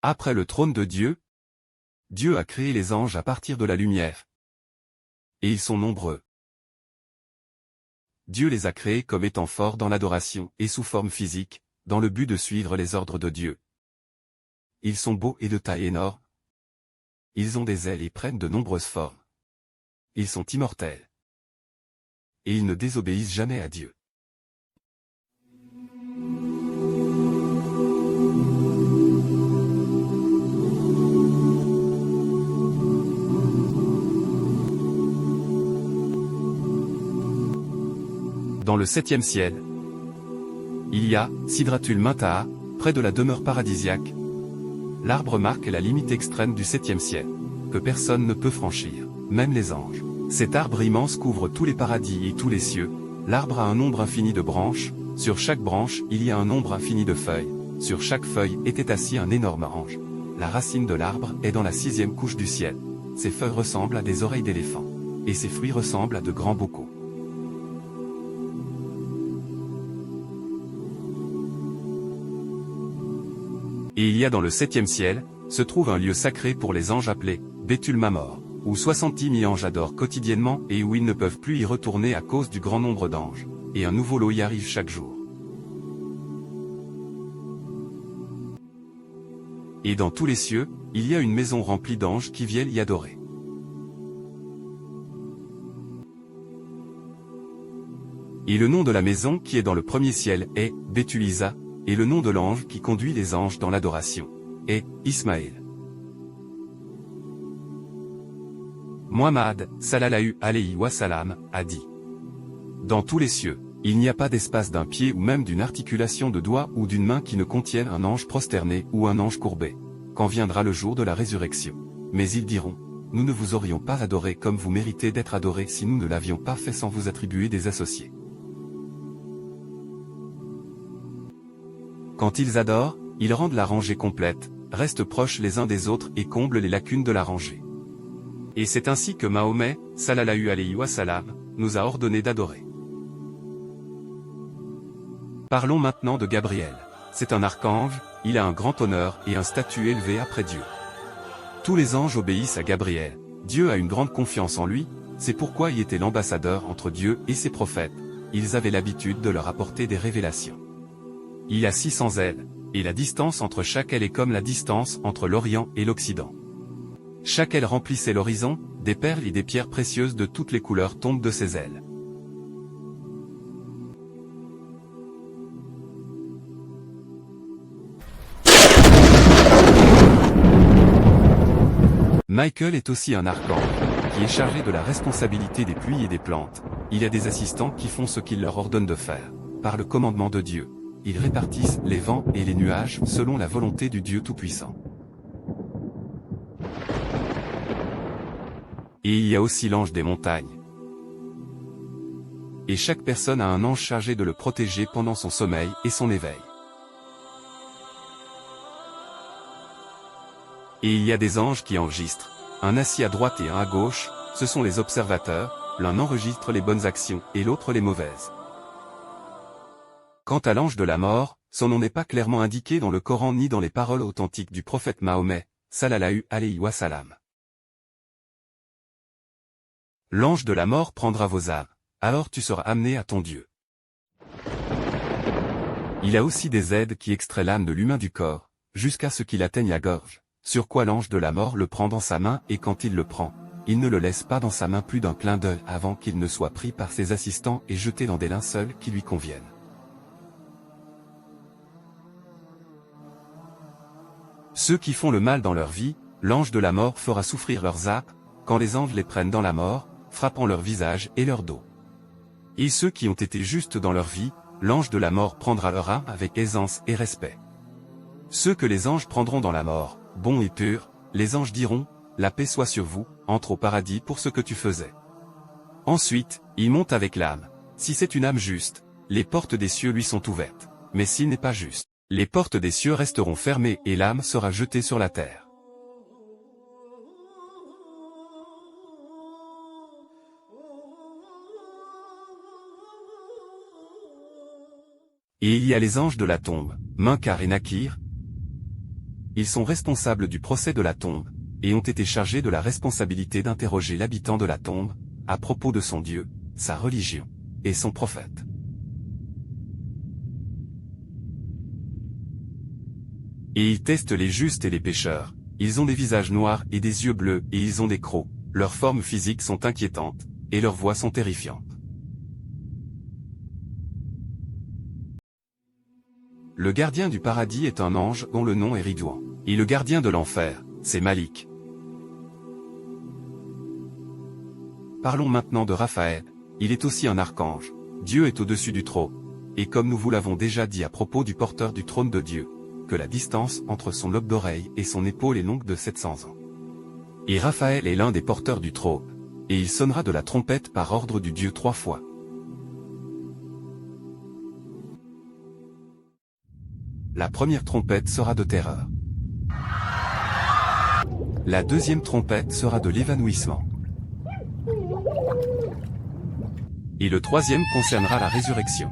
Après le trône de Dieu, Dieu a créé les anges à partir de la lumière. Et ils sont nombreux. Dieu les a créés comme étant forts dans l'adoration et sous forme physique, dans le but de suivre les ordres de Dieu. Ils sont beaux et de taille énorme. Ils ont des ailes et prennent de nombreuses formes. Ils sont immortels. Et ils ne désobéissent jamais à Dieu. Dans le 7e ciel, il y a Sidratul Muntaha, près de la demeure paradisiaque. L'arbre marque la limite extrême du 7e ciel, que personne ne peut franchir, même les anges. Cet arbre immense couvre tous les paradis et tous les cieux. L'arbre a un nombre infini de branches, sur chaque branche il y a un nombre infini de feuilles, sur chaque feuille était assis un énorme ange. La racine de l'arbre est dans la 6e couche du ciel. Ses feuilles ressemblent à des oreilles d'éléphant, et ses fruits ressemblent à de grands bocaux. Et il y a dans le 7e ciel, se trouve un lieu sacré pour les anges appelé Bétul Mamor, où 70 000 anges adorent quotidiennement et où ils ne peuvent plus y retourner à cause du grand nombre d'anges, et un nouveau lot y arrive chaque jour. Et dans tous les cieux, il y a une maison remplie d'anges qui viennent y adorer. Et le nom de la maison qui est dans le premier ciel est Bétulisa, et le nom de l'ange qui conduit les anges dans l'adoration est Ismaël. Muhammad, sallallahu alayhi wa sallam, a dit: dans tous les cieux, il n'y a pas d'espace d'un pied ou même d'une articulation de doigt ou d'une main qui ne contienne un ange prosterné ou un ange courbé, quand viendra le jour de la résurrection. Mais ils diront: nous ne vous aurions pas adoré comme vous méritez d'être adorés si nous ne l'avions pas fait sans vous attribuer des associés. Quand ils adorent, ils rendent la rangée complète, restent proches les uns des autres et comblent les lacunes de la rangée. Et c'est ainsi que Mahomet, sallallahu alayhi wa sallam, nous a ordonné d'adorer. Parlons maintenant de Gabriel. C'est un archange, il a un grand honneur et un statut élevé après Dieu. Tous les anges obéissent à Gabriel. Dieu a une grande confiance en lui, c'est pourquoi il était l'ambassadeur entre Dieu et ses prophètes. Ils avaient l'habitude de leur apporter des révélations. Il a 600 ailes, et la distance entre chaque aile est comme la distance entre l'Orient et l'Occident. Chaque aile remplissait l'horizon, des perles et des pierres précieuses de toutes les couleurs tombent de ses ailes. Michael est aussi un archange, qui est chargé de la responsabilité des pluies et des plantes. Il a des assistants qui font ce qu'il leur ordonne de faire, par le commandement de Dieu. Ils répartissent les vents et les nuages selon la volonté du Dieu Tout-Puissant. Et il y a aussi l'ange des montagnes. Et chaque personne a un ange chargé de le protéger pendant son sommeil et son éveil. Et il y a des anges qui enregistrent, un assis à droite et un à gauche, ce sont les observateurs, l'un enregistre les bonnes actions et l'autre les mauvaises. Quant à l'ange de la mort, son nom n'est pas clairement indiqué dans le Coran ni dans les paroles authentiques du prophète Mahomet, sallallahu alayhi wa sallam. L'ange de la mort prendra vos âmes, alors tu seras amené à ton Dieu. Il a aussi des aides qui extraient l'âme de l'humain du corps, jusqu'à ce qu'il atteigne la gorge, sur quoi l'ange de la mort le prend dans sa main et quand il le prend, il ne le laisse pas dans sa main plus d'un clin d'œil avant qu'il ne soit pris par ses assistants et jeté dans des linceuls qui lui conviennent. Ceux qui font le mal dans leur vie, l'ange de la mort fera souffrir leurs âmes, quand les anges les prennent dans la mort, frappant leur visage et leur dos. Et ceux qui ont été justes dans leur vie, l'ange de la mort prendra leur âme avec aisance et respect. Ceux que les anges prendront dans la mort, bons et purs, les anges diront, la paix soit sur vous, entre au paradis pour ce que tu faisais. Ensuite, il monte avec l'âme. Si c'est une âme juste, les portes des cieux lui sont ouvertes. Mais s'il n'est pas juste, les portes des cieux resteront fermées et l'âme sera jetée sur la terre. Et il y a les anges de la tombe, Munkar et Nakir. Ils sont responsables du procès de la tombe, et ont été chargés de la responsabilité d'interroger l'habitant de la tombe, à propos de son Dieu, sa religion, et son prophète. Et ils testent les justes et les pécheurs, ils ont des visages noirs et des yeux bleus et ils ont des crocs, leurs formes physiques sont inquiétantes, et leurs voix sont terrifiantes. Le gardien du paradis est un ange dont le nom est Ridouan. Et le gardien de l'enfer, c'est Malik. Parlons maintenant de Raphaël, il est aussi un archange, Dieu est au-dessus du trône, et comme nous vous l'avons déjà dit à propos du porteur du trône de Dieu, que la distance entre son lobe d'oreille et son épaule est longue de 700 ans. Et Raphaël est l'un des porteurs du trône, et il sonnera de la trompette par ordre du Dieu 3 fois. La première trompette sera de terreur. La deuxième trompette sera de l'évanouissement. Et le troisième concernera la résurrection.